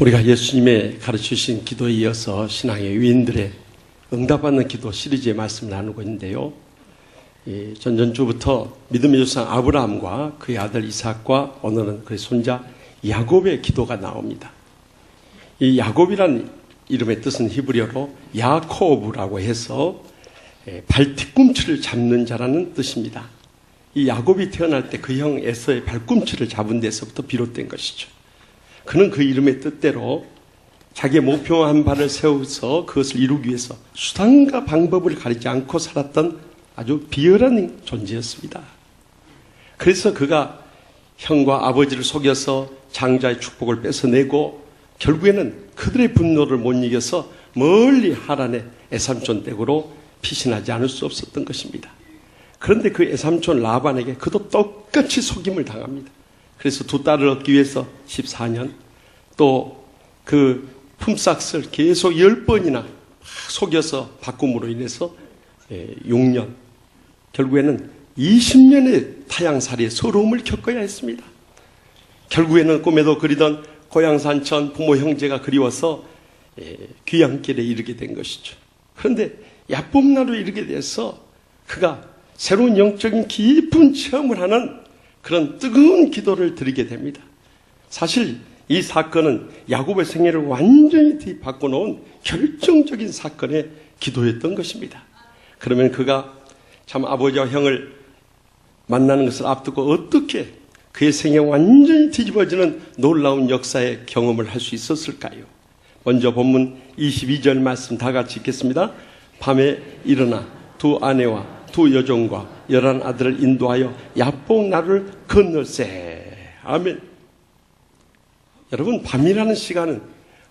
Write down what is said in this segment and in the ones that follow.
우리가 예수님의 가르치신 기도에 이어서 신앙의 위인들의 응답받는 기도 시리즈의 말씀을 나누고 있는데요. 전전주부터 믿음의 조상 아브라함과 그의 아들 이삭과 오늘은 그의 손자 야곱의 기도가 나옵니다. 이 야곱이라는 이름의 뜻은 히브리어로 야코브라고 해서 발 뒤꿈치를 잡는 자라는 뜻입니다. 이 야곱이 태어날 때 그 형 에서의 발꿈치를 잡은 데서부터 비롯된 것이죠. 그는 그 이름의 뜻대로 자기의 목표한 바를 세워서 그것을 이루기 위해서 수단과 방법을 가리지 않고 살았던 아주 비열한 존재였습니다. 그래서 그가 형과 아버지를 속여서 장자의 축복을 뺏어내고 결국에는 그들의 분노를 못 이겨서 멀리 하란의 애삼촌 댁으로 피신하지 않을 수 없었던 것입니다. 그런데 그 애삼촌 라반에게 그도 똑같이 속임을 당합니다. 그래서 두 딸을 얻기 위해서 14년, 또 그 품삯을 계속 10번이나 속여서 바꿈으로 인해서 6년, 결국에는 20년의 타향살이의 서러움을 겪어야 했습니다. 결국에는 꿈에도 그리던 고향 산천 부모 형제가 그리워서 귀향길에 이르게 된 것이죠. 그런데 야복나루 이르게 돼서 그가 새로운 영적인 깊은 체험을 하는 그런 뜨거운 기도를 드리게 됩니다. 사실 이 사건은 야곱의 생애를 완전히 바꿔놓은 결정적인 사건의 기도였던 것입니다. 그러면 그가 참 아버지와 형을 만나는 것을 앞두고 어떻게 그의 생애 완전히 뒤집어지는 놀라운 역사의 경험을 할 수 있었을까요? 먼저 본문 22절 말씀 다 같이 읽겠습니다. 밤에 일어나 두 아내와 두 여종과 11 아들을 인도하여 야복나루를 건널세. 아멘. 여러분, 밤이라는 시간은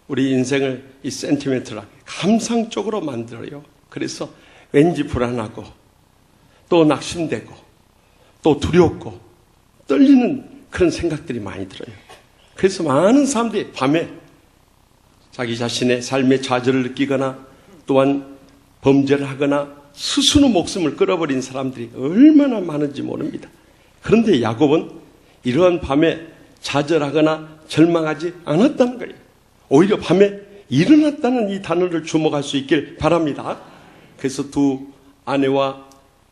우리 인생을 이 센티멘트를 감상적으로 만들어요. 그래서 왠지 불안하고 또 낙심되고 또 두렵고 떨리는 그런 생각들이 많이 들어요. 그래서 많은 사람들이 밤에 자기 자신의 삶의 좌절을 느끼거나 또한 범죄를 하거나 스스로 목숨을 끊어버린 사람들이 얼마나 많은지 모릅니다. 그런데 야곱은 이러한 밤에 좌절하거나 절망하지 않았다는 거예요. 오히려 밤에 일어났다는 이 단어를 주목할 수 있길 바랍니다. 그래서 두 아내와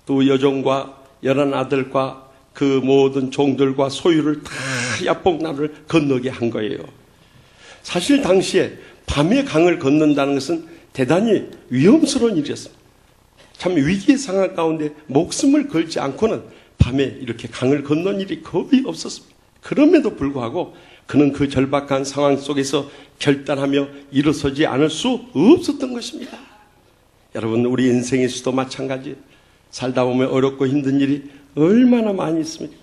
두 여종과 11 아들과 그 모든 종들과 소유를 다 야복나루를 건너게 한 거예요. 사실 당시에 밤에 강을 건넌다는 것은 대단히 위험스러운 일이었습니다. 참 위기의 상황 가운데 목숨을 걸지 않고는 밤에 이렇게 강을 건넌 일이 거의 없었습니다. 그럼에도 불구하고 그는 그 절박한 상황 속에서 결단하며 일어서지 않을 수 없었던 것입니다. 여러분, 우리 인생에서도 마찬가지. 살다 보면 어렵고 힘든 일이 얼마나 많이 있습니까?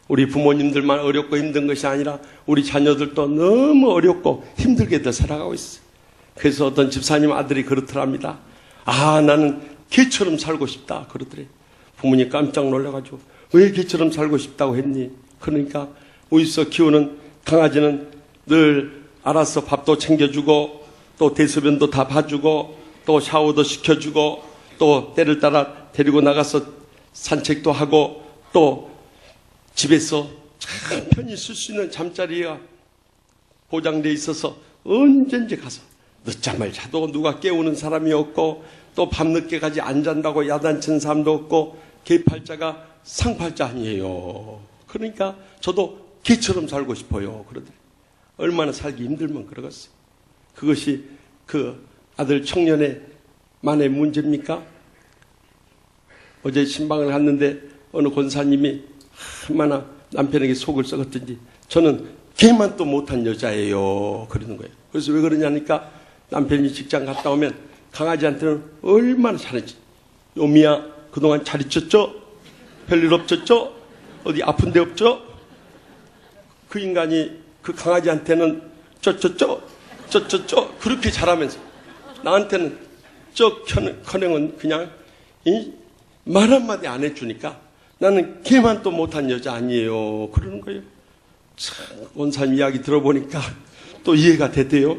우리 부모님들만 어렵고 힘든 것이 아니라 우리 자녀들도 너무 어렵고 힘들게들 살아가고 있어요. 그래서 어떤 집사님 아들이 그렇더랍니다. 아, 나는 개처럼 살고 싶다 그러더래. 부모님 깜짝 놀라가지고 왜 개처럼 살고 싶다고 했니? 그러니까 우리서 키우는 강아지는 늘 알아서 밥도 챙겨주고 또 대소변도 다 봐주고 또 샤워도 시켜주고 또 때를 따라 데리고 나가서 산책도 하고 또 집에서 참 편히 쓸 수 있는 잠자리가 보장되어 있어서 언제든지 가서 늦잠을 자도 누가 깨우는 사람이 없고 또 밤늦게까지 안 잔다고 야단치는 사람도 없고 개팔자가 상팔자 아니에요. 그러니까 저도 개처럼 살고 싶어요. 그러더니 얼마나 살기 힘들면 그러겠어요. 그것이 그 아들 청년의 만의 문제입니까? 어제 신방을 갔는데 어느 권사님이 얼마나 남편에게 속을 썩었든지 저는 개만 또 못한 여자예요. 그러는 거예요. 그래서 왜 그러냐니까 남편이 직장 갔다 오면 강아지한테는 얼마나 잘했지. 요미야 그동안 잘 있었죠? 별일 없었죠? 어디 아픈 데 없죠? 그 인간이 그 강아지한테는 쩌쩌쩌 그렇게 잘하면서 나한테는 커녕은 그냥 말 한마디 안 해주니까 나는 걔만 또 못한 여자 아니에요. 그러는 거예요. 참, 원사님 이야기 들어보니까 또 이해가 되대요.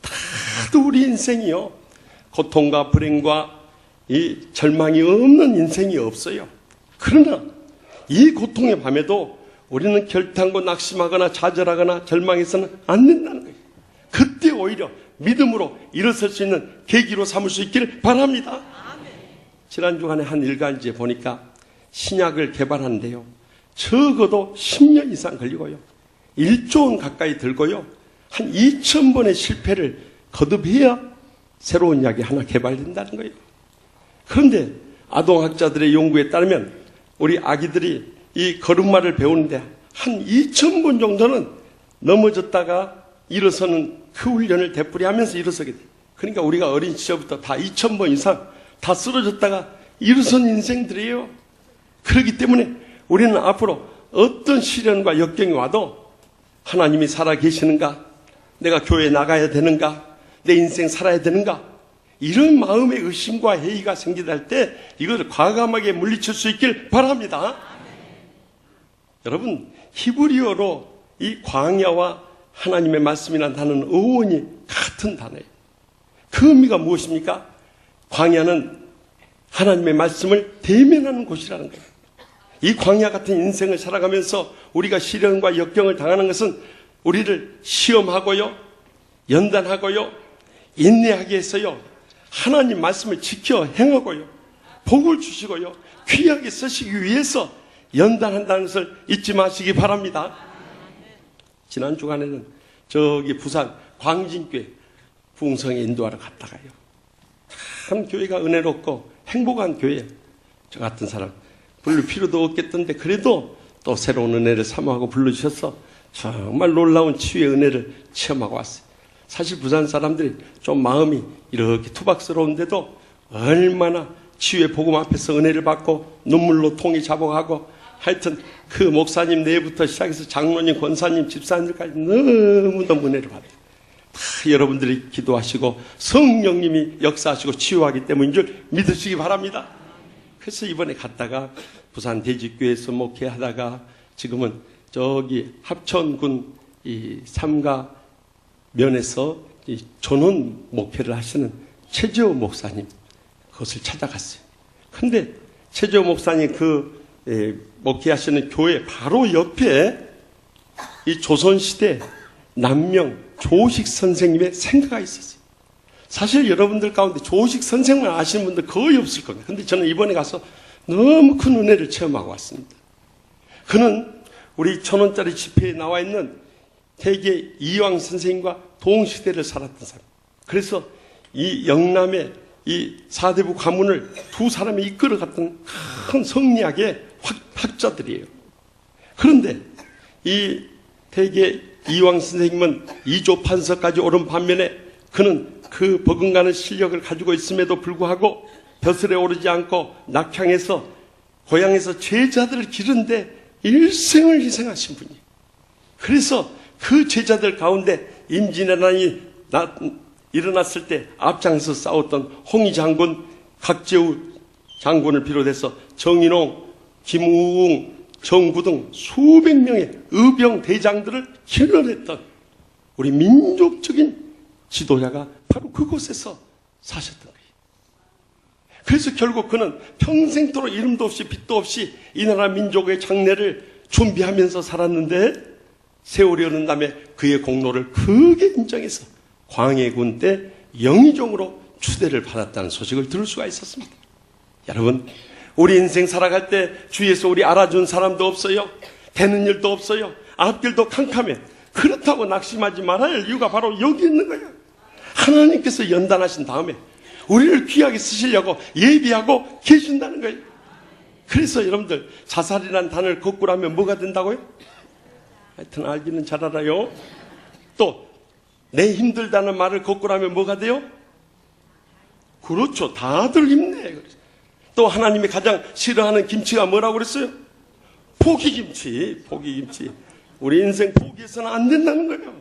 다들 우리 인생이요. 고통과 불행과 이 절망이 없는 인생이 없어요. 그러나 이 고통의 밤에도 우리는 결단코 낙심하거나 좌절하거나 절망해서는 안 된다는 거예요. 그때 오히려 믿음으로 일어설 수 있는 계기로 삼을 수 있기를 바랍니다. 지난 주간에 한 일간지에 보니까 신약을 개발하는데요, 적어도 10년 이상 걸리고요, 1조 원 가까이 들고요, 한 2,000번의 실패를 거듭해야 새로운 약이 하나 개발된다는 거예요. 그런데 아동학자들의 연구에 따르면 우리 아기들이 이 걸음마를 배우는데 한 2,000번 정도는 넘어졌다가 일어서는 그 훈련을 되풀이하면서 일어서게 돼요. 그러니까 우리가 어린 시절부터 다 2,000번 이상 다 쓰러졌다가 일어선 인생들이에요. 그렇기 때문에 우리는 앞으로 어떤 시련과 역경이 와도 하나님이 살아계시는가, 내가 교회에 나가야 되는가, 내 인생 살아야 되는가, 이런 마음의 의심과 회의가 생기다 할 때 이것을 과감하게 물리칠 수 있길 바랍니다. 여러분, 히브리어로 이 광야와 하나님의 말씀이라는 단어는 어원이 같은 단어예요. 그 의미가 무엇입니까? 광야는 하나님의 말씀을 대면하는 곳이라는 거예요. 이 광야 같은 인생을 살아가면서 우리가 시련과 역경을 당하는 것은 우리를 시험하고요, 연단하고요, 인내하게 해서요, 하나님 말씀을 지켜 행하고요, 복을 주시고요, 귀하게 쓰시기 위해서 연단한다는 것을 잊지 마시기 바랍니다. 지난 주간에는 저기 부산 광진교회 부흥성에 인도하러 갔다가요, 참 교회가 은혜롭고 행복한 교회, 저 같은 사람 부를 필요도 없겠던데 그래도 또 새로운 은혜를 사모하고 불러주셔서 정말 놀라운 치유의 은혜를 체험하고 왔어요. 사실 부산 사람들이 좀 마음이 이렇게 투박스러운데도 얼마나 치유의 복음 앞에서 은혜를 받고 눈물로 통이 자복하고, 하여튼 그 목사님 내부터 시작해서 장로님, 권사님, 집사님들까지 너무너무 은혜를 받아요. 다 여러분들이 기도하시고 성령님이 역사하시고 치유하기 때문인 줄 믿으시기 바랍니다. 그래서 이번에 갔다가 부산 대지교회에서 목회하다가 지금은 저기 합천군 이 삼가 면에서 이 전원 목회를 하시는 최재호 목사님, 그것을 찾아갔어요. 근데 최재호 목사님 그 목회하시는 교회 바로 옆에 이 조선시대 남명 조식 선생님의 생가가 있었어요. 사실 여러분들 가운데 조식 선생님을 아시는 분들 거의 없을 겁니다. 근데 저는 이번에 가서 너무 큰 은혜를 체험하고 왔습니다. 그는 우리 1,000원짜리 지폐에 나와 있는 대개 이왕 선생님과 동시대를 살았던 사람. 그래서 이 영남의 이 사대부 가문을 두 사람이 이끌어갔던 큰 성리학의 학자들이에요. 그런데 이 대개 이왕 선생님은 2조 판서까지 오른 반면에 그는 그 버금가는 실력을 가지고 있음에도 불구하고 벼슬에 오르지 않고 낙향해서 고향에서 제자들을 기르는데 일생을 희생하신 분이에요. 그래서 그 제자들 가운데 임진왜란이 일어났을 때 앞장서 싸웠던 홍희 장군, 각재우 장군을 비롯해서 정인홍, 김우웅, 정구 등 수백 명의 의병 대장들을 길러냈던 우리 민족적인 지도자가 바로 그곳에서 사셨던 거예요. 그래서 결국 그는 평생토록 이름도 없이 빛도 없이 이 나라 민족의 장래를 준비하면서 살았는데 세월이 흐른 다음에 그의 공로를 크게 인정해서 광해군 때 영의종으로 추대를 받았다는 소식을 들을 수가 있었습니다. 여러분, 우리 인생 살아갈 때 주위에서 우리 알아준 사람도 없어요. 되는 일도 없어요. 앞길도 캄캄해. 그렇다고 낙심하지 말아야 할 이유가 바로 여기 있는 거예요. 하나님께서 연단하신 다음에 우리를 귀하게 쓰시려고 예비하고 계신다는 거예요. 그래서 여러분들, 자살이라는 단어를 거꾸로 하면 뭐가 된다고요? 하여튼 알기는 잘 알아요. 또 내 힘들다는 말을 거꾸로 하면 뭐가 돼요? 그렇죠. 다들 힘내. 또 하나님이 가장 싫어하는 김치가 뭐라고 그랬어요? 포기김치. 포기김치. 우리 인생 포기해서는 안 된다는 거예요.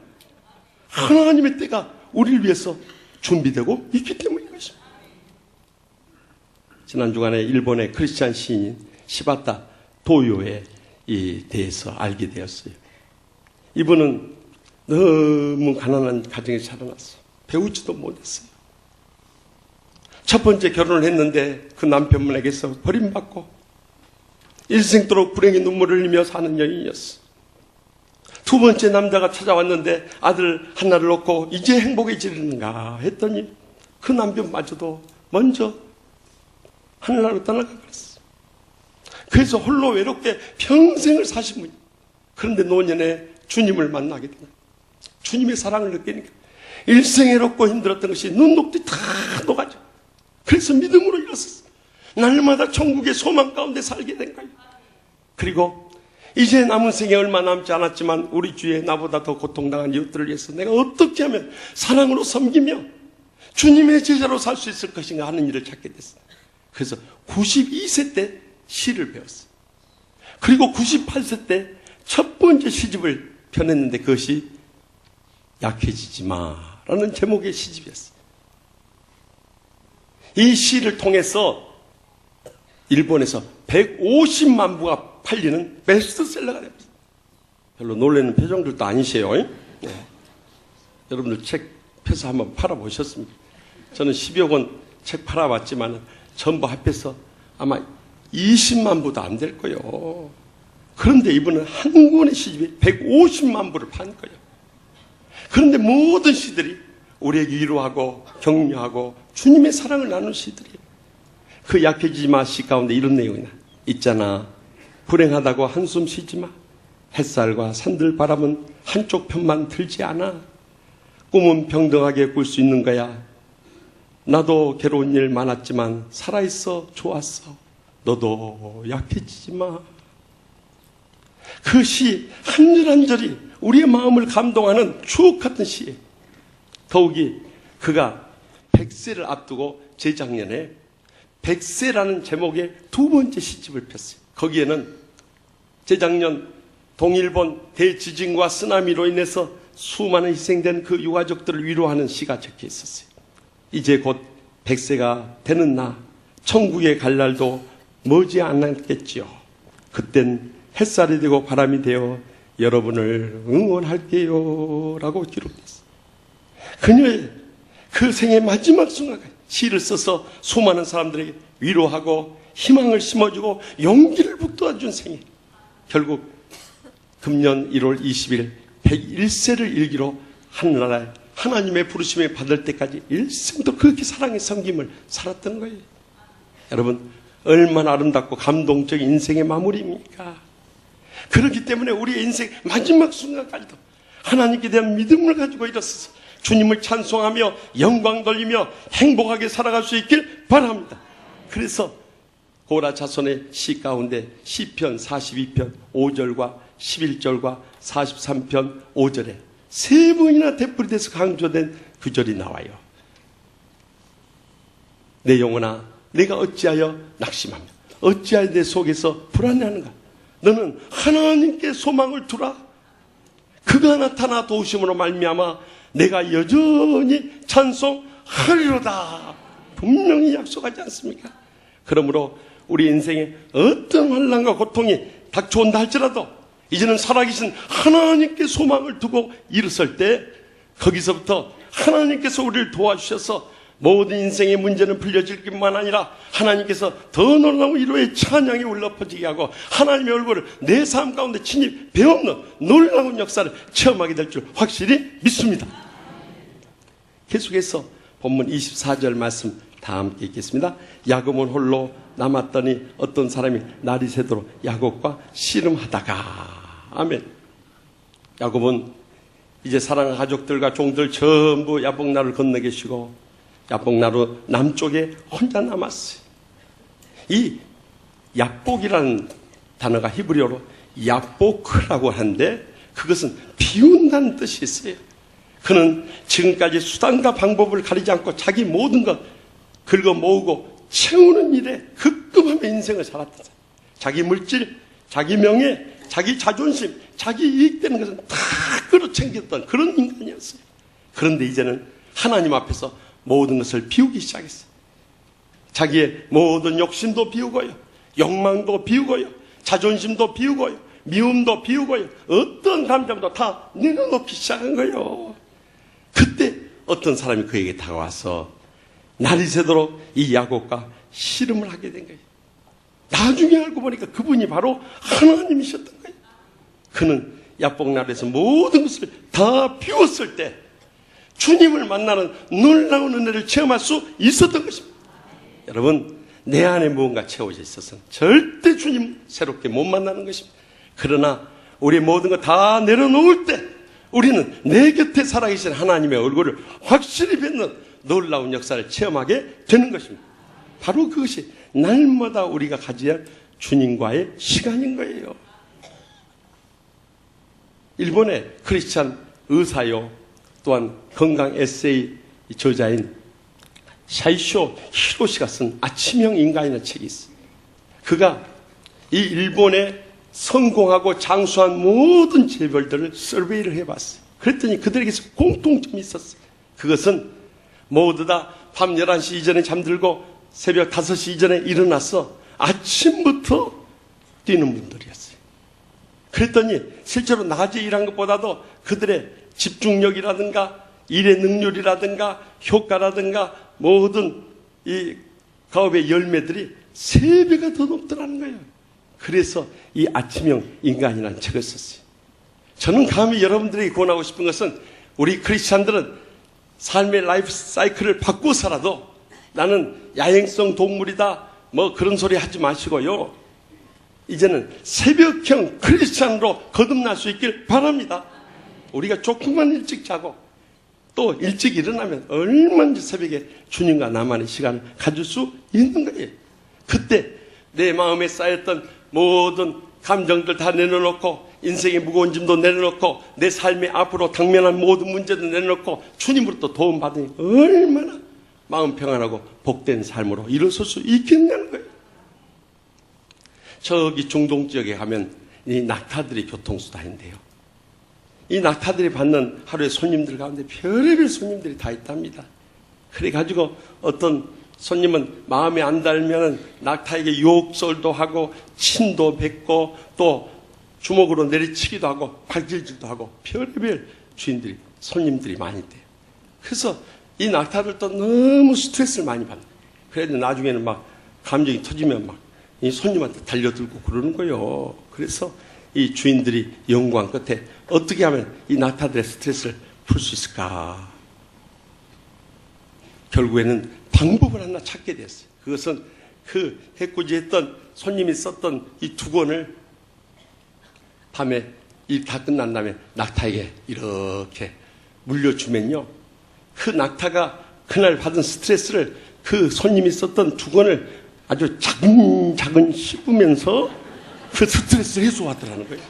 하나님의 때가 우리를 위해서 준비되고 있기 때문인 것입니다. 지난 주간에 일본의 크리스찬 시인인 시바타 도요에 대해서 알게 되었어요. 이분은 너무 가난한 가정에 자라났어요. 배우지도 못했어요. 첫 번째 결혼을 했는데 그 남편분에게서 버림받고 일생도록 불행의 눈물을 흘리며 사는 여인이었어요. 두 번째 남자가 찾아왔는데 아들 하나를 얻고 이제 행복해지는가 했더니 그 남편마저도 먼저 하늘나라로 떠나가 그랬어. 그래서 홀로 외롭게 평생을 사신 분이. 그런데 노년에 주님을 만나게 되는, 주님의 사랑을 느끼니까 일생 외롭고 힘들었던 것이 눈녹듯이 다 녹아져. 그래서 믿음으로 일어섰어. 날마다 천국의 소망 가운데 살게 된 거예요. 그리고 이제 남은 생에 얼마 남지 않았지만 우리 주위에 나보다 더 고통당한 이웃들을 위해서 내가 어떻게 하면 사랑으로 섬기며 주님의 제자로 살 수 있을 것인가 하는 일을 찾게 됐어요. 그래서 92세 때 시를 배웠어요. 그리고 98세 때 첫 번째 시집을 펴냈는데 그것이 약해지지 마라는 제목의 시집이었어요. 이 시를 통해서 일본에서 150만 부가 팔리는 베스트셀러가 됩니다. 별로 놀라는 표정들도 아니세요. 네. 여러분들 책 펴서 한번 팔아보셨습니까? 저는 10여 권 책 팔아봤지만 전부 합해서 아마 20만 부도 안 될 거예요. 그런데 이분은 한 권의 시집이 150만 부를 판 거예요. 그런데 모든 시들이 우리에게 위로하고 격려하고 주님의 사랑을 나누는 시들이에요. 그 약해지지 마 시 가운데 이런 내용이 있잖아. 불행하다고 한숨 쉬지 마. 햇살과 산들 바람은 한쪽 편만 들지 않아. 꿈은 평등하게 꿀 수 있는 거야. 나도 괴로운 일 많았지만 살아있어 좋았어. 너도 약해지지 마. 그 시 한 절 한 절이 우리의 마음을 감동하는 추억 같은 시예요. 더욱이 그가 100세를 앞두고 재작년에 100세라는 제목의 두 번째 시집을 폈어요. 거기에는 재작년 동일본 대지진과 쓰나미로 인해서 수많은 희생된 그 유가족들을 위로하는 시가 적혀 있었어요. 이제 곧 100세가 되는 나, 천국에 갈 날도 머지 않았겠지요. 그땐 햇살이 되고 바람이 되어 여러분을 응원할게요 라고 기록됐어요. 그녀의 그 생의 마지막 순간까지 시를 써서 수많은 사람들에게 위로하고 희망을 심어주고 용기를 북돋아준 생애. 결국 금년 1월 20일 101세를 일기로 하늘나라에 하나님의 부르심을 받을 때까지 일생도 그렇게 사랑의 섬김을 살았던 거예요. 여러분 얼마나 아름답고 감동적인 인생의 마무리입니까? 그렇기 때문에 우리의 인생 마지막 순간까지도 하나님께 대한 믿음을 가지고 일어서서 주님을 찬송하며 영광 돌리며 행복하게 살아갈 수 있길 바랍니다. 그래서 고라 자손의 시 가운데 시편 42편 5절과 11절과 43편 5절에 세 번이나 되풀이돼서 강조된 구절이 나와요. 내 영혼아 내가 어찌하여 낙심하며 어찌하여 내 속에서 불안해하는가. 너는 하나님께 소망을 두라. 그가 나타나 도우심으로 말미암아 내가 여전히 찬송하리로다. 분명히 약속하지 않습니까? 그러므로 우리 인생에 어떤 환난과 고통이 닥쳐온다 할지라도 이제는 살아계신 하나님께 소망을 두고 일어설 때 거기서부터 하나님께서 우리를 도와주셔서 모든 인생의 문제는 풀려질 것만 아니라 하나님께서 더 놀라운 위로의 찬양이 울려 퍼지게 하고 하나님의 얼굴을 내 삶 가운데 친히 배우는 놀라운 역사를 체험하게 될 줄 확실히 믿습니다. 계속해서 본문 24절 말씀 다 함께 읽겠습니다. 야곱은 홀로 남았더니 어떤 사람이 날이 새도록 야곱과 씨름하다가. 아멘. 야곱은 이제 사랑하는 가족들과 종들 전부 야복나루를 건너 계시고 야복나루 남쪽에 혼자 남았어요. 이 야복이라는 단어가 히브리어로 야보크라고 하는데 그것은 비운다는 뜻이 있어요. 그는 지금까지 수단과 방법을 가리지 않고 자기 모든 것 긁어 모으고 채우는 일에 급급하며 인생을 살았던 사람. 자기 물질, 자기 명예, 자기 자존심, 자기 이익되는 것은 다 끌어챙겼던 그런 인간이었어요. 그런데 이제는 하나님 앞에서 모든 것을 비우기 시작했어요. 자기의 모든 욕심도 비우고요. 욕망도 비우고요. 자존심도 비우고요. 미움도 비우고요. 어떤 감정도 다 내려놓기 시작한 거예요. 그때 어떤 사람이 그에게 다가와서 날이 새도록 이 야곱과 씨름을 하게 된 거예요. 나중에 알고 보니까 그분이 바로 하나님이셨던 거예요. 그는 야복나루에서 모든 것을 다 비웠을 때 주님을 만나는 놀라운 은혜를 체험할 수 있었던 것입니다. 여러분, 내 안에 무언가 채워져 있어서는 절대 주님 새롭게 못 만나는 것입니다. 그러나 우리 모든 거 다 내려놓을 때 우리는 내 곁에 살아계신 하나님의 얼굴을 확실히 뵙는 놀라운 역사를 체험하게 되는 것입니다. 바로 그것이 날마다 우리가 가져야 할 주님과의 시간인 거예요. 일본의 크리스찬 의사요, 또한 건강 에세이 저자인 사이쇼 히로시가 쓴 아침형 인간이라는 책이 있어요. 그가 이 일본의 성공하고 장수한 모든 재벌들을 서베이를 해봤어요. 그랬더니 그들에게서 공통점이 있었어요. 그것은 모두 다 밤 11시 이전에 잠들고 새벽 5시 이전에 일어나서 아침부터 뛰는 분들이었어요. 그랬더니 실제로 낮에 일한 것보다도 그들의 집중력이라든가 일의 능률이라든가 효과라든가 모든 이 가업의 열매들이 3배가 더 높더라는 거예요. 그래서 이 아침형 인간이라는 책을 썼어요. 저는 감히 여러분들에게 권하고 싶은 것은 우리 크리스찬들은 삶의 라이프 사이클을 바꾸어서라도 나는 야행성 동물이다 뭐 그런 소리 하지 마시고요. 이제는 새벽형 크리스찬으로 거듭날 수 있길 바랍니다. 우리가 조금만 일찍 자고 또 일찍 일어나면 얼마든지 새벽에 주님과 나만의 시간을 가질 수 있는 거예요. 그때 내 마음에 쌓였던 모든 감정들 다 내려놓고 인생의 무거운 짐도 내려놓고 내 삶의 앞으로 당면한 모든 문제도 내려놓고 주님으로부터 도움받으니 얼마나 마음 평안하고 복된 삶으로 일어설 수 있겠냐는 거예요. 저기 중동 지역에 가면 이 낙타들이 교통수단인데요. 이 낙타들이 받는 하루의 손님들 가운데 별의별 손님들이 다 있답니다. 그래가지고 어떤 손님은 마음에 안 달면 낙타에게 욕설도 하고 침도 뱉고 또 주먹으로 내리치기도 하고 발질질도 하고 별의별 주인들이 손님들이 많이 있대요. 그래서 이 낙타들도 너무 스트레스를 많이 받는 거예요. 그래도 나중에는 막 감정이 터지면 막 이 손님한테 달려들고 그러는 거예요. 그래서 이 주인들이 연구한 끝에 어떻게 하면 이 낙타들의 스트레스를 풀 수 있을까? 결국에는 방법을 하나 찾게 됐어요. 그것은 그 해코지했던 손님이 썼던 이 두건을 밤에 일 다 끝난 다음에 낙타에게 이렇게 물려주면요. 그 낙타가 그날 받은 스트레스를 그 손님이 썼던 두건을 아주 차근차근 씹으면서 그 스트레스를 해소하더라는 거예요.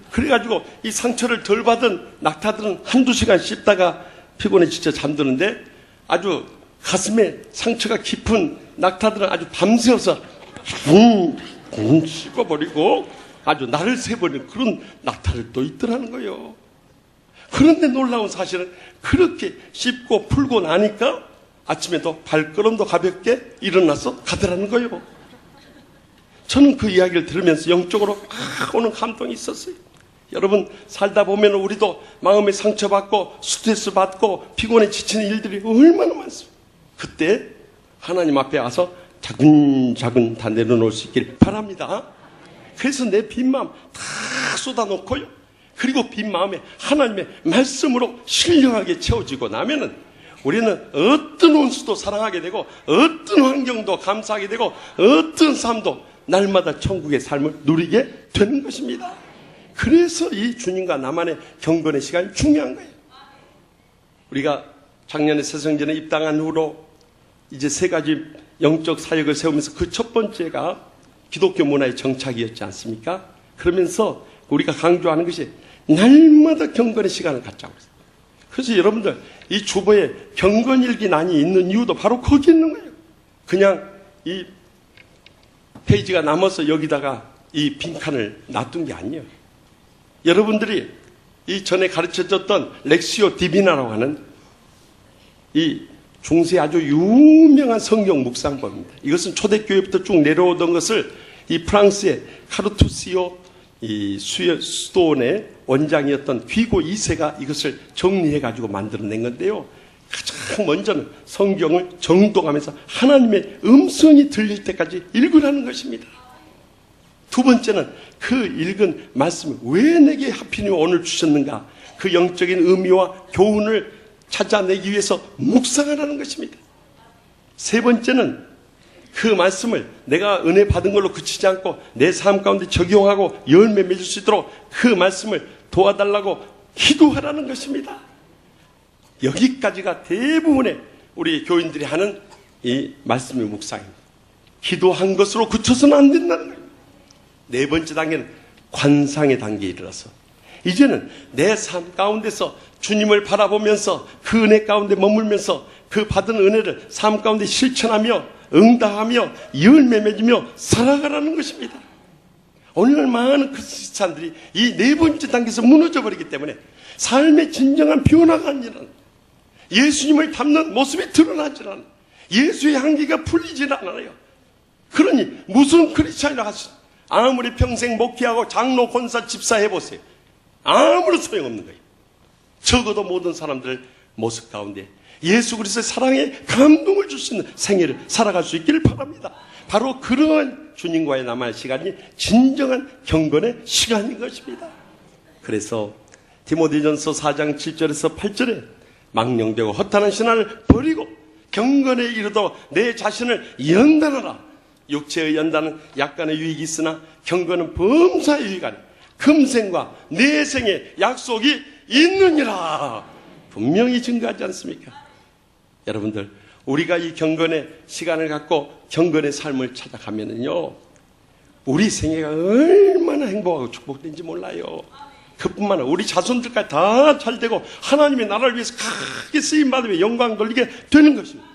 그래가지고 이 상처를 덜 받은 낙타들은 한두 시간 씹다가 피곤해 지쳐 잠드는데 아주 가슴에 상처가 깊은 낙타들은 아주 밤새워서 씹어버리고 아주 날을 새버리는 그런 낙타를 또 있더라는 거예요. 그런데 놀라운 사실은 그렇게 씹고 풀고 나니까 아침에도 발걸음도 가볍게 일어나서 가더라는 거예요. 저는 그 이야기를 들으면서 영적으로 막 오는 감동이 있었어요. 여러분 살다 보면 우리도 마음에 상처받고 스트레스 받고 피곤해 지치는 일들이 얼마나 많습니다. 그때 하나님 앞에 와서 자근자근 다 내려놓을 수 있길 바랍니다. 그래서 내 빈 마음 다 쏟아놓고요. 그리고 빈 마음에 하나님의 말씀으로 신령하게 채워지고 나면은 우리는 어떤 온수도 사랑하게 되고 어떤 환경도 감사하게 되고 어떤 삶도 날마다 천국의 삶을 누리게 되는 것입니다. 그래서 이 주님과 나만의 경건의 시간이 중요한 거예요. 우리가 작년에 새성전에 입당한 후로 이제 3가지 영적 사역을 세우면서 그 첫 번째가 기독교 문화의 정착이었지 않습니까? 그러면서 우리가 강조하는 것이 날마다 경건의 시간을 갖자고 했어요. 그래서 여러분들 이 주보에 경건일기란이 있는 이유도 바로 거기 있는 거예요. 그냥 이 페이지가 남아서 여기다가 이 빈칸을 놔둔 게 아니에요. 여러분들이 이 전에 가르쳐줬던 렉시오 디비나라고 하는 이 중세 아주 유명한 성경 묵상법입니다. 이것은 초대교회부터 쭉 내려오던 것을 이 프랑스의 카르투시오 이 수도원의 원장이었던 귀고 2세가 이것을 정리해가지고 만들어낸 건데요. 가장 먼저는 성경을 정독하면서 하나님의 음성이 들릴 때까지 읽으라는 것입니다. 두 번째는 그 읽은 말씀을 왜 내게 하필이면 오늘 주셨는가, 그 영적인 의미와 교훈을 찾아내기 위해서 묵상하라는 것입니다. 세 번째는 그 말씀을 내가 은혜 받은 걸로 그치지 않고 내 삶 가운데 적용하고 열매 맺을 수 있도록 그 말씀을 도와달라고 기도하라는 것입니다. 여기까지가 대부분의 우리 교인들이 하는 이 말씀의 묵상입니다. 기도한 것으로 그쳐서는 안 된다는 거예요. 네 번째 단계는 관상의 단계에 이르러서 이제는 내 삶 가운데서 주님을 바라보면서 그 은혜 가운데 머물면서 그 받은 은혜를 삶 가운데 실천하며 응답하며 열매 맺으며 살아가라는 것입니다. 오늘날 많은 크리스찬들이 이 네 번째 단계에서 무너져 버리기 때문에 삶의 진정한 변화가 아니라 예수님을 닮는 모습이 드러나질 않아요. 예수의 향기가 풀리질 않아요. 그러니 무슨 크리스찬이라 하시죠? 아무리 평생 목회하고 장로, 권사, 집사 해보세요. 아무런 소용없는 거예요. 적어도 모든 사람들 모습 가운데 예수 그리스도의 사랑에 감동을 줄 수 있는 생애를 살아갈 수 있기를 바랍니다. 바로 그러한 주님과의 남아의 시간이 진정한 경건의 시간인 것입니다. 그래서 디모데전서 4장 7절에서 8절에 망령되고 허탄한 신앙을 버리고 경건에 이르러 내 자신을 연단하라. 육체의 연단은 약간의 유익이 있으나 경건은 범사의 유익 아니 금생과 내생의 약속이 있느니라. 분명히 증거하지 않습니까? 여러분들, 우리가 이 경건의 시간을 갖고 경건의 삶을 찾아가면은요, 우리 생애가 얼마나 행복하고 축복된지 몰라요. 그뿐만 아니라 우리 자손들까지 다 잘되고 하나님의 나라를 위해서 크게 쓰임받으며 영광 돌리게 되는 것입니다.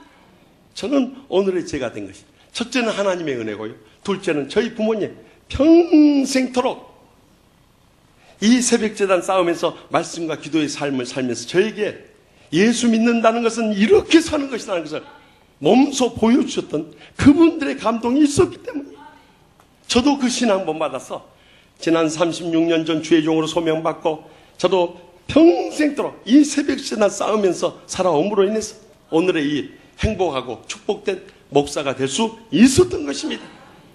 저는 오늘의 제가 된 것입니다. 첫째는 하나님의 은혜고요, 둘째는 저희 부모님 평생토록 이 새벽제단 싸우면서 말씀과 기도의 삶을 살면서 저에게 예수 믿는다는 것은 이렇게 사는 것이라는 것을 몸소 보여주셨던 그분들의 감동이 있었기 때문이에요. 저도 그 신앙 본받아서 지난 36년 전 주의 종으로 소명받고 저도 평생토록 이 새벽제단 싸우면서 살아옴으로 인해서 오늘의 이 행복하고 축복된 목사가 될 수 있었던 것입니다.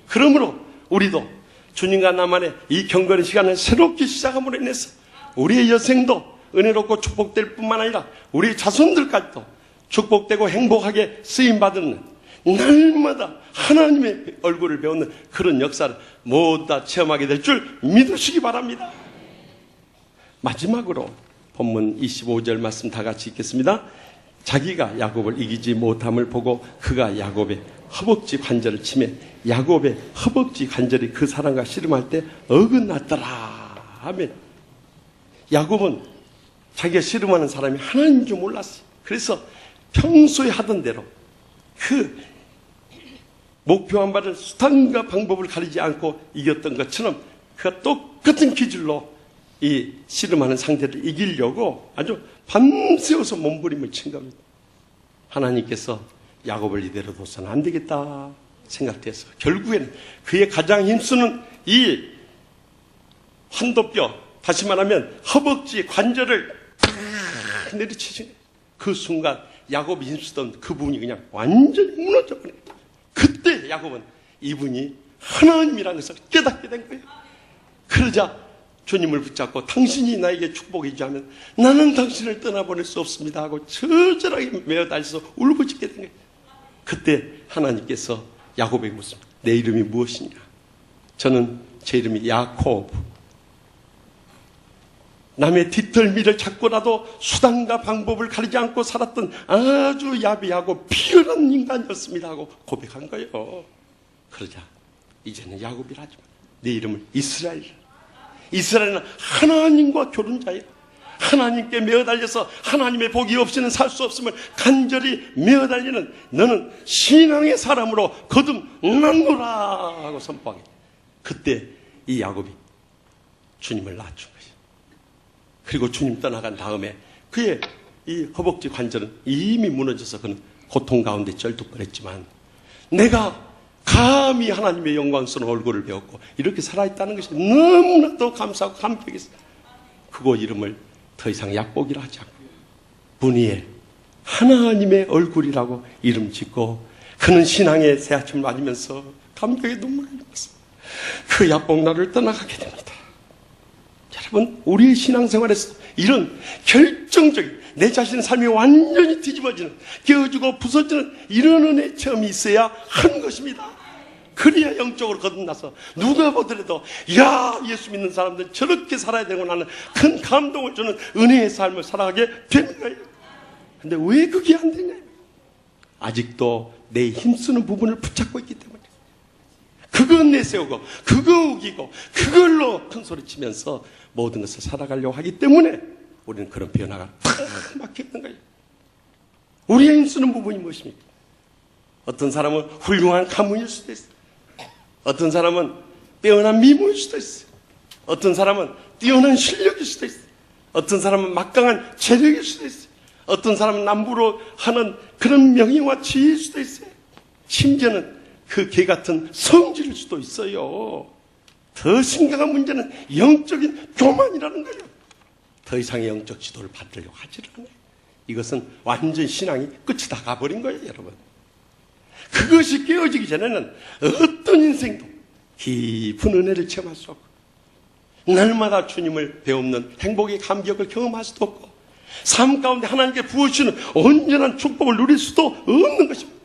그러므로 우리도 주님과 나만의 이 경건의 시간을 새롭게 시작함으로 인해서 우리의 여생도 은혜롭고 축복될 뿐만 아니라 우리 자손들까지도 축복되고 행복하게 쓰임받는 날마다 하나님의 얼굴을 배우는 그런 역사를 모두 다 체험하게 될 줄 믿으시기 바랍니다. 마지막으로 본문 25절 말씀 다 같이 읽겠습니다. 자기가 야곱을 이기지 못함을 보고 그가 야곱의 허벅지 관절을 치매 야곱의 허벅지 관절이 그 사람과 씨름할 때 어긋났더라 하면, 야곱은 자기가 씨름하는 사람이 하나님인 줄 몰랐어요. 그래서 평소에 하던 대로 그 목표한 바를 수단과 방법을 가리지 않고 이겼던 것처럼 그가 똑같은 기질로 이 씨름하는 상대를 이기려고 아주 밤새워서 몸부림을 친 겁니다. 하나님께서 야곱을 이대로 둬서는 안 되겠다 생각돼서 결국에는 그의 가장 힘쓰는 이 환도뼈, 다시 말하면 허벅지 관절을 탁 내리치시네. 그 순간 야곱이 힘쓰던 그 부분이 그냥 완전히 무너져버려요. 그때 야곱은 이분이 하나님이라는 것을 깨닫게 된 거예요. 그러자 주님을 붙잡고 당신이 나에게 축복해 주자면 나는 당신을 떠나보낼 수 없습니다 하고 처절하게 매어달려서 울부짖게 된 거예요. 그때 하나님께서 야곱에게 묻습니다. 내 이름이 무엇이냐? 저는 제 이름이 야코브. 남의 뒷덜미를 잡고라도 수단과 방법을 가리지 않고 살았던 아주 야비하고 비열한 인간이었습니다 하고 고백한 거예요. 그러자 이제는 야곱이라 하지 마. 내 이름을 이스라엘. 이스라엘은 하나님과 교른자예요. 하나님께 매어달려서 하나님의 복이 없이는 살 수 없음을 간절히 매어달리는 너는 신앙의 사람으로 거듭났노라 하고 선포하게. 그때 이 야곱이 주님을 낳아준 것이에요. 그리고 주님 떠나간 다음에 그의 이 허벅지 관절은 이미 무너져서 그는 고통 가운데 쩔뚝거렸지만 내가 감히 하나님의 영광스러운 얼굴을 배웠고 이렇게 살아있다는 것이 너무나도 감사하고 감격했어요. 그거 이름을 더 이상 약복이라 하지 않고 분이엘, 하나님의 얼굴이라고 이름 짓고 그는 신앙의 새 아침을 맞으면서 감격의 눈물을 흘렸어요. 그 야복나루를 떠나가게 됩니다. 여러분, 우리의 신앙생활에서 이런 결정적인 내 자신의 삶이 완전히 뒤집어지는, 깨어지고 부서지는 이런 은혜의 체험이 있어야 하는 것입니다. 그래야 영적으로 거듭나서 누가 보더라도 야, 예수 믿는 사람들 저렇게 살아야 되고 하는 큰 감동을 주는 은혜의 삶을 살아가게 되는 거예요. 근데 왜 그게 안 되냐? 아직도 내 힘쓰는 부분을 붙잡고 있기 때문에, 그거 내세우고 그거 우기고 그걸로 큰 소리 치면서 모든 것을 살아가려고 하기 때문에 우리는 그런 변화가 탁 막혀 있는 거예요. 우리의 힘쓰는 부분이 무엇입니까? 어떤 사람은 훌륭한 가문일 수도 있어요. 어떤 사람은 빼어난 미모일 수도 있어요. 어떤 사람은 뛰어난 실력일 수도 있어요. 어떤 사람은 막강한 재력일 수도 있어요. 어떤 사람은 남부로 하는 그런 명예와 지혜일 수도 있어요. 심지어는 그 개 같은 성질일 수도 있어요. 더 심각한 문제는 영적인 교만이라는 거예요. 더 이상의 영적 지도를 받으려고 하지 않아요. 이것은 완전 신앙이 끝이 다 가버린 거예요, 여러분. 그것이 깨어지기 전에는 어떤 인생도 깊은 은혜를 체험할 수 없고, 날마다 주님을 배우는 행복의 감격을 경험할 수도 없고, 삶 가운데 하나님께 부어주시는 온전한 축복을 누릴 수도 없는 것입니다.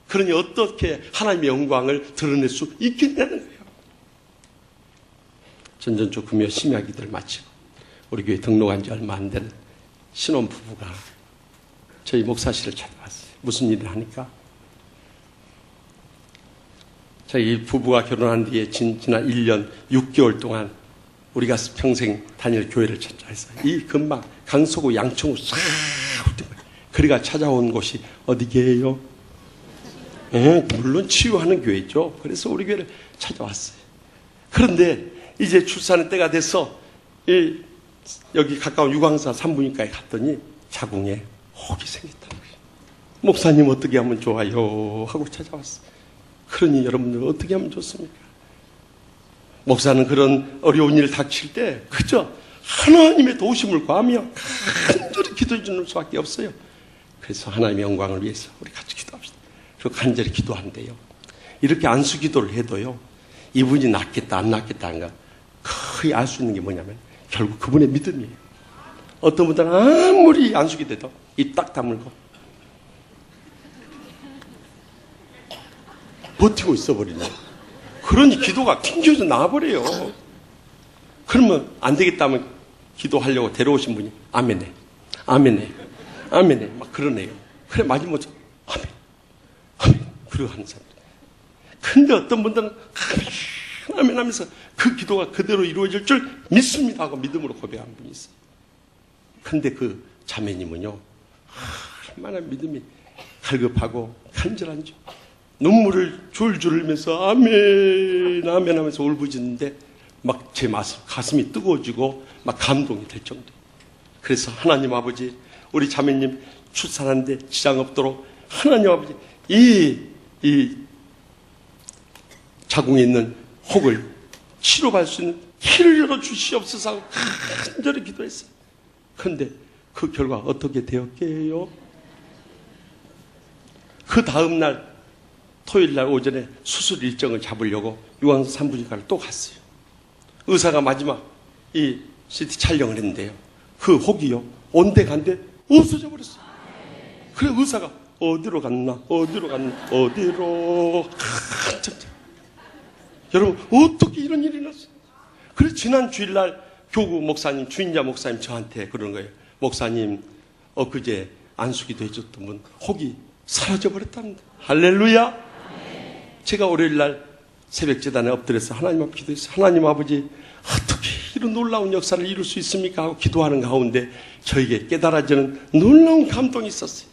그러니 어떻게 하나님의 영광을 드러낼 수 있겠냐는 거예요. 전전주 금요 심야 기도를 마치고 우리 교회 등록한 지 얼마 안 되는 신혼부부가 저희 목사실을 찾아왔어요. 무슨 일을 하니까, 저희 부부가 결혼한 뒤에 지난 1년 6개월 동안 우리가 평생 다닐 교회를 찾자 해서 이 근방 강서구 양천구 싹 그리가 찾아온 곳이 어디게요? 물론 치유하는 교회죠. 그래서 우리 교회를 찾아왔어요. 그런데 이제 출산의 때가 돼서 여기 가까운 유광사 산부인과에 갔더니 자궁에 혹이 생겼다는 거예요. 목사님 어떻게 하면 좋아요? 하고 찾아왔어요. 그러니 여러분들 어떻게 하면 좋습니까? 목사는 그런 어려운 일을 닥칠 때 그저 하나님의 도우심을 구하며 간절히 기도해 주는 수밖에 없어요. 그래서 하나님의 영광을 위해서 우리 같이 기도합시다. 그리고 간절히 기도한대요. 이렇게 안수 기도를 해도요, 이분이 낫겠다 안 낫겠다 하는 거 거의 알 수 있는 게 뭐냐면 결국 그분의 믿음이에요. 어떤 분들은 아무리 안수 기도해도 입 딱 다물고 버티고 있어버리네. 그러니 기도가 튕겨져 나와버려요. 그러면 안 되겠다면 기도하려고 데려오신 분이 아멘해, 아멘해, 아멘해 막 그러네요. 그래 마지못해 아멘, 아멘 그러고 하는 사람들. 근데 어떤 분들은 아멘, 아멘 하면서 그 기도가 그대로 이루어질 줄 믿습니다 하고 믿음으로 고백한 분이 있어요. 근데 그 자매님은요, 얼마나 믿음이 갈급하고 간절한지 눈물을 줄줄 흘리면서 아멘 아멘 하면서 울부짖는데 막 제 가슴이 뜨거워지고 막 감동이 될 정도. 그래서 하나님 아버지, 우리 자매님 출산하는데 지장 없도록 하나님 아버지 이 자궁에 있는 혹을 치료받을 수 있는 길을 열어주시옵소서 하고 간절히 기도했어요. 그런데 그 결과 어떻게 되었게요? 그 다음날 토요일날 오전에 수술 일정을 잡으려고 유광사 산부인과를 또 갔어요. 의사가 마지막 이 CT 촬영을 했는데요, 그 혹이요 온데간데 없어져 버렸어요. 그래 의사가 어디로 갔나 어디로 여러분 어떻게 이런 일이 났어요? 그래서 지난 주일날 교구 목사님, 주인자 목사님 저한테 그러는 거예요. 목사님 엊그제 안수기도 해줬던 분 혹이 사라져버렸답니다. 할렐루야. 제가 월요일날 새벽재단에 엎드려서 하나님 앞에 기도했어요. 하나님 아버지 어떻게 이런 놀라운 역사를 이룰 수 있습니까? 하고 기도하는 가운데 저에게 깨달아지는 놀라운 감동이 있었어요.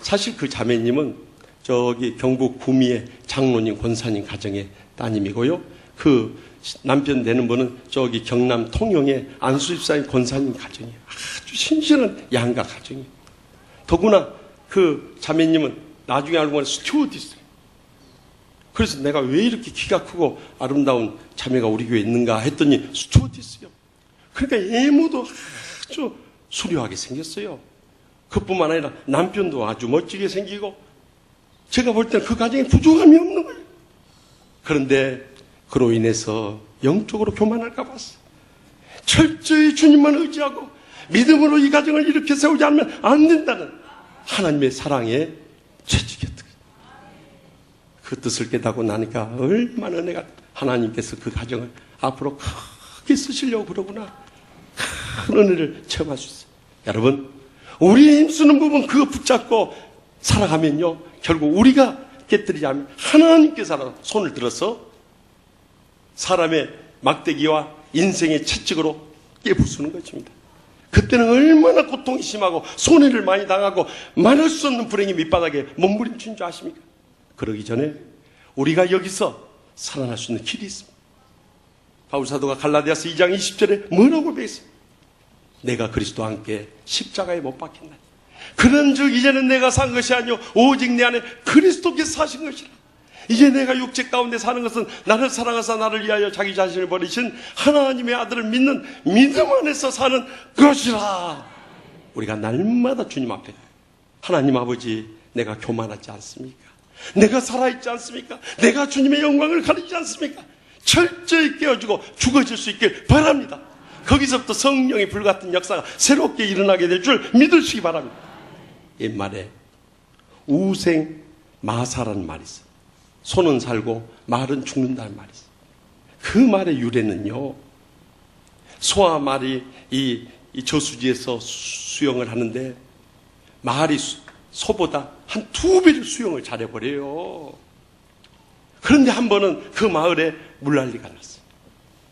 사실 그 자매님은 저기 경북 구미의 장로님 권사님 가정의 따님이고요, 그 남편 되는 분은 저기 경남 통영의 안수집사님 권사님 가정이에요. 아주 신실한 양가 가정이에요. 더구나 그 자매님은 나중에 알고 보니 스튜어디스예요. 그래서 내가 왜 이렇게 키가 크고 아름다운 자매가 우리 교회에 있는가 했더니 스튜어디스요. 그러니까 외모도 아주 수려하게 생겼어요. 그뿐만 아니라 남편도 아주 멋지게 생기고, 제가 볼 때는 그 가정에 부족함이 없는 거예요. 그런데 그로 인해서 영적으로 교만할까 봤어. 철저히 주님만 의지하고 믿음으로 이 가정을 이렇게 세우지 않으면 안 된다는 하나님의 사랑에 채찍이었다. 그 뜻을 깨닫고 나니까 얼마나 내가 하나님께서 그 가정을 앞으로 크게 쓰시려고 그러구나. 큰 은혜를 체험할 수 있어요. 여러분, 우리의 힘쓰는 부분 그거 붙잡고 살아가면요, 결국 우리가 깨뜨리지 않으면 하나님께서 손을 들어서 사람의 막대기와 인생의 채찍으로 깨부수는 것입니다. 그때는 얼마나 고통이 심하고 손해를 많이 당하고 말할 수 없는 불행의 밑바닥에 몸부림친 줄 아십니까? 그러기 전에 우리가 여기서 살아날 수 있는 길이 있습니다. 바울사도가 갈라디아서 2장 20절에 뭐라고 배웠어요? 내가 그리스도와 함께 십자가에 못 박힌다. 그런즉 이제는 내가 산 것이 아니요 오직 내 안에 그리스도께서 사신 것이라. 이제 내가 육체 가운데 사는 것은 나를 사랑하사 나를 위하여 자기 자신을 버리신 하나님의 아들을 믿는 믿음 안에서 사는 것이라. 우리가 날마다 주님 앞에 하나님 아버지, 내가 교만하지 않습니까? 내가 살아있지 않습니까? 내가 주님의 영광을 가리지 않습니까? 철저히 깨어주고 죽어질 수 있길 바랍니다. 거기서부터 성령의 불같은 역사가 새롭게 일어나게 될 줄 믿으시기 바랍니다. 옛말에 우생 마사라는 말이 있어요. 소는 살고 말은 죽는다는 말이 있어요. 그 말의 유래는요, 소와 말이 이 저수지에서 수영을 하는데 말이 소보다 한 2배를 수영을 잘해버려요. 그런데 한 번은 그 마을에 물난리가 났어요.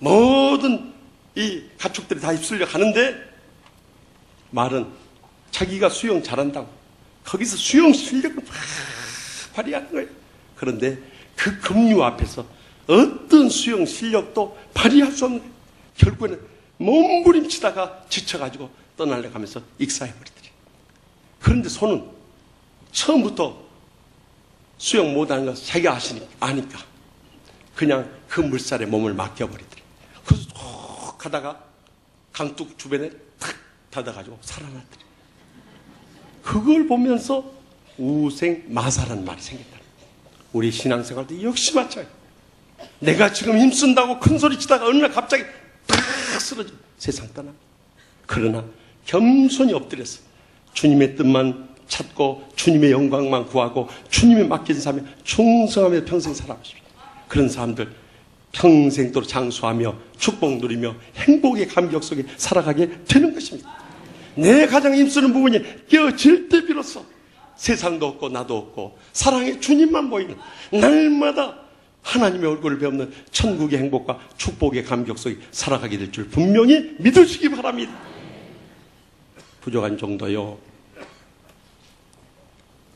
모든 이 가축들이 다 휩쓸려 가는데 말은 자기가 수영 잘한다고 거기서 수영 실력을 막 발휘하는 거예요. 그런데 그 급류 앞에서 어떤 수영 실력도 발휘할 수 없는 거예요. 결국에는 몸부림치다가 지쳐가지고 떠날려가면서 익사해버리더래요. 그런데 소는 처음부터 수영 못하는 것을 자기가 아니까 그냥 그 물살에 몸을 맡겨버리더래요. 그래서 툭 가다가 강둑 주변에 탁 닫아가지고 살아났더래요. 그걸 보면서 우생 마사라는 말이 생겼다. 우리 신앙생활도 역시 마찬가지예요. 내가 지금 힘쓴다고 큰 소리 치다가 어느 날 갑자기 탁 쓰러져 세상 떠나. 그러나 겸손히 엎드려서 주님의 뜻만 찾고 주님의 영광만 구하고 주님의 맡긴 삶에 충성하며 평생 살아가십시오. 그런 사람들 평생도록 장수하며 축복 누리며 행복의 감격 속에 살아가게 되는 것입니다. 내 가장 힘쓰는 부분이 깨어질 때 비로소 세상도 없고 나도 없고 사랑의 주님만 보이는 날마다 하나님의 얼굴을 배우는 천국의 행복과 축복의 감격 속에 살아가게 될 줄 분명히 믿으시기 바랍니다. 부족한 정도요.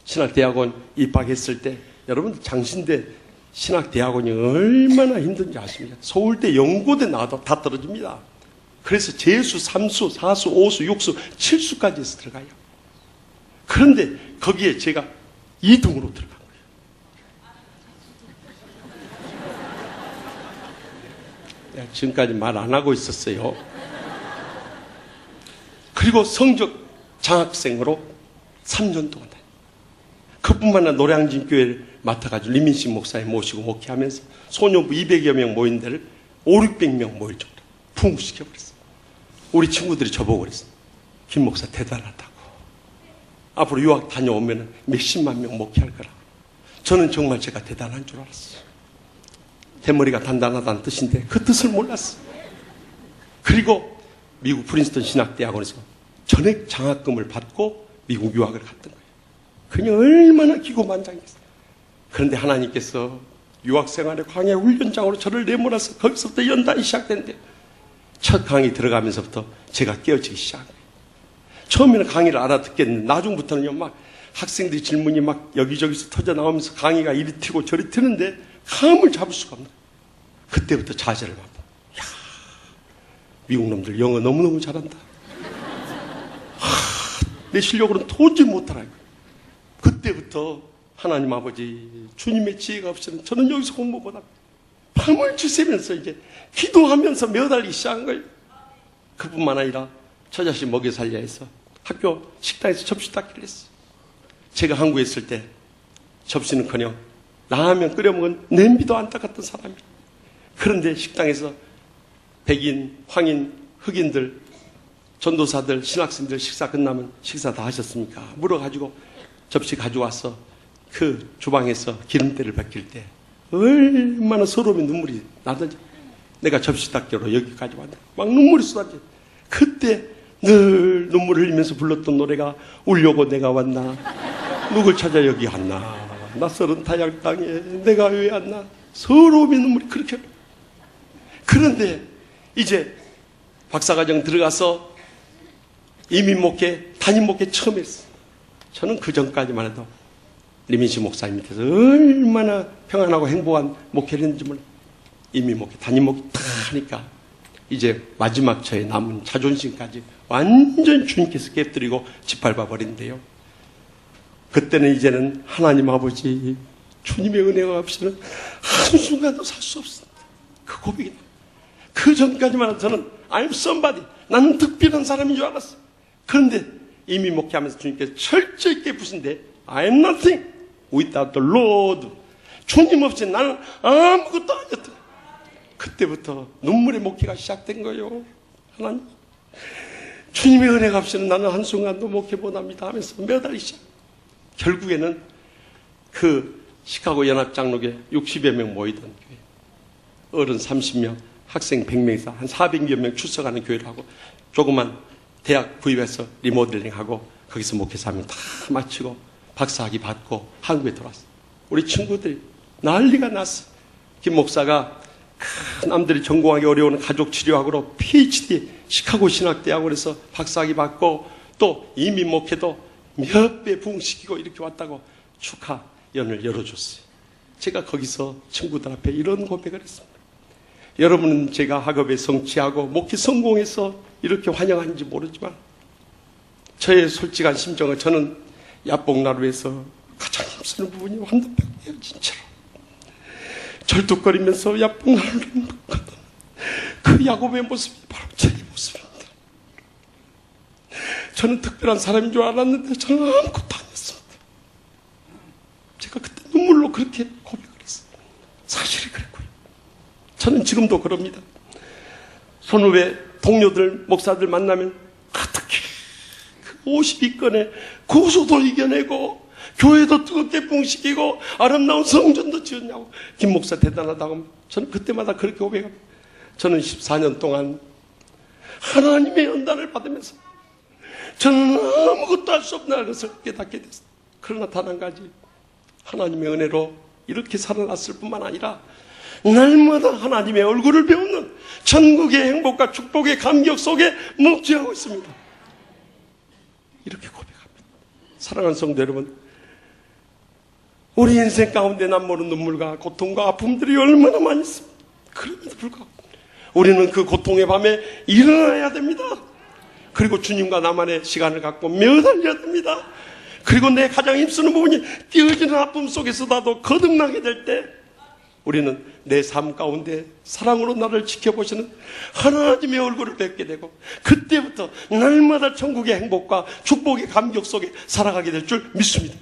신학대학원 입학했을 때 여러분 장신대 신학대학원이 얼마나 힘든지 아십니까? 서울대 연고대 나와도 다 떨어집니다. 그래서 재수, 3수, 4수, 5수, 6수, 7수까지 해서 들어가요. 그런데 거기에 제가 2등으로 들어간 거예요. 내가 지금까지 말 안 하고 있었어요. 그리고 성적 장학생으로 3년 동안 그뿐만 아니라 노량진 교회를 맡아가지고 리민식 목사님 모시고 목회하면서 소년부 200여 명 모인 데를 500~600명 모일 정도로 풍부시켜버렸어요. 우리 친구들이 저보고 그랬어요. 김 목사 대단하다고. 앞으로 유학 다녀오면 몇십만 명 목회할 거라고. 저는 정말 제가 대단한 줄 알았어요. 대머리가 단단하다는 뜻인데 그 뜻을 몰랐어요. 그리고 미국 프린스턴 신학대학원에서 전액 장학금을 받고 미국 유학을 갔던 거예요. 그냥 얼마나 기고만장했어요. 그런데 하나님께서 유학생활의 광야 훈련장으로 저를 내몰아서 거기서부터 연단이 시작됐는데 첫 강의 들어가면서부터 제가 깨어지기 시작한 거예요. 처음에는 강의를 알아듣겠는데 나중부터는요 막 학생들이 질문이 막 여기저기서 터져 나오면서 강의가 이리 튀고 저리 튀는데 감을 잡을 수가 없는 거예요. 그때부터 자세를 막 야, 미국 놈들 영어 너무너무 잘한다. 내 실력으로는 도저히 못하라고. 그때부터 하나님 아버지 주님의 지혜가 없이는 저는 여기서 공부 못합니다. 밤을 지새면서 이제 기도하면서 매달리기 시작한 거예요. 그뿐만 아니라 저 자식 먹여 살려야 해서 학교 식당에서 접시 닦기를 했어요. 제가 한국에 있을 때 접시는커녕 라면 끓여 먹은 냄비도 안 닦았던 사람이에요. 그런데 식당에서 백인, 황인, 흑인들, 전도사들, 신학생들 식사 끝나면 식사 다 하셨습니까? 물어가지고 접시 가져와서 그 주방에서 기름때를 벗길 때 얼마나 서러움의 눈물이 나든지 내가 접시 닦기로 여기까지 왔네. 막 눈물이 쏟아져. 그때 늘 눈물을 흘리면서 불렀던 노래가 울려고 내가 왔나? 누굴 찾아 여기 왔나? 낯설은 타양 땅에 내가 왜 왔나? 서러움의 눈물이 그렇게. 그런데 이제 박사과정 들어가서 이민 목회, 담임 목회 처음 했어. 저는 그 전까지만 해도 리민시 목사님 밑에서 얼마나 평안하고 행복한 목회를 했는지 몰라. 이민 목회, 담임 목회 다 하니까 이제 마지막 저의 남은 자존심까지 완전 주님께서 깨뜨리고 짓밟아 버린대요. 그때는 이제는 하나님 아버지 주님의 은혜가 없이는 한순간도 살 수 없습니다. 그 고백이. 그 전까지만 해도 저는 I'm somebody. 나는 특별한 사람인 줄 알았어. 그런데 이미 목회하면서 주님께서 철저히 있게 부신데 I'm nothing without the Lord. 주님 없이 나는 아무것도 아니었다. 그때부터 눈물의 목회가 시작된 거예요. 하나님, 주님의 은혜가 없이는 나는 한순간도 목회 못합니다 하면서 매달리 시작. 결국에는 그 시카고 연합장로교회 60여 명 모이던 교회, 어른 30명, 학생 100명에서 한 400여 명 출석하는 교회라고 조그만 대학 구입해서 리모델링하고 거기서 목회사 하면 다 마치고 박사학위 받고 한국에 돌아왔어. 우리 친구들이 난리가 났어. 김 목사가 남들이 전공하기 어려운 가족 치료학으로 PhD 시카고 신학대학원에서 박사학위 받고 또 이민 목회도 몇 배 부흥시키고 이렇게 왔다고 축하연을 열어줬어요. 제가 거기서 친구들 앞에 이런 고백을 했습니다. 여러분은 제가 학업에 성취하고 목회 성공해서 이렇게 환영하는지 모르지만 저의 솔직한 심정은 저는 야뽕나루에서 가장 힘쓰는 부분이 완전해요. 진짜로 절뚝거리면서 야뽕나루를 행복하던 그 야곱의 모습이 바로 제 모습입니다. 저는 특별한 사람인 줄 알았는데 저는 아무것도 아니었습니다. 제가 그때 눈물로 그렇게 고백을 했어요. 사실이 그랬고요. 저는 지금도 그럽니다. 선후배 동료들, 목사들 만나면 어떻게 그 52건의 고소도 이겨내고 교회도 뜨겁게 붕시키고 아름다운 성전도 지었냐고. 김 목사 대단하다고. 저는 그때마다 그렇게 고백합니다. 저는 14년 동안 하나님의 연단을 받으면서 저는 아무것도 할 수 없는 것을 깨닫게 됐어요. 그러나 단 한 가지, 하나님의 은혜로 이렇게 살아났을 뿐만 아니라 날마다 하나님의 얼굴을 배우는 천국의 행복과 축복의 감격 속에 묵지하고 있습니다. 이렇게 고백합니다. 사랑하는 성도 여러분, 우리 인생 가운데 남모르는 눈물과 고통과 아픔들이 얼마나 많이 있습니다. 그럼에도 불구하고 우리는 그 고통의 밤에 일어나야 됩니다. 그리고 주님과 나만의 시간을 갖고 매달려야 됩니다. 그리고 내 가장 힘쓰는 부분이 띄어지는 아픔 속에서라도 거듭나게 될 때 우리는 내 삶 가운데 사랑으로 나를 지켜보시는 하나님의 얼굴을 뵙게 되고 그때부터 날마다 천국의 행복과 축복의 감격 속에 살아가게 될 줄 믿습니다.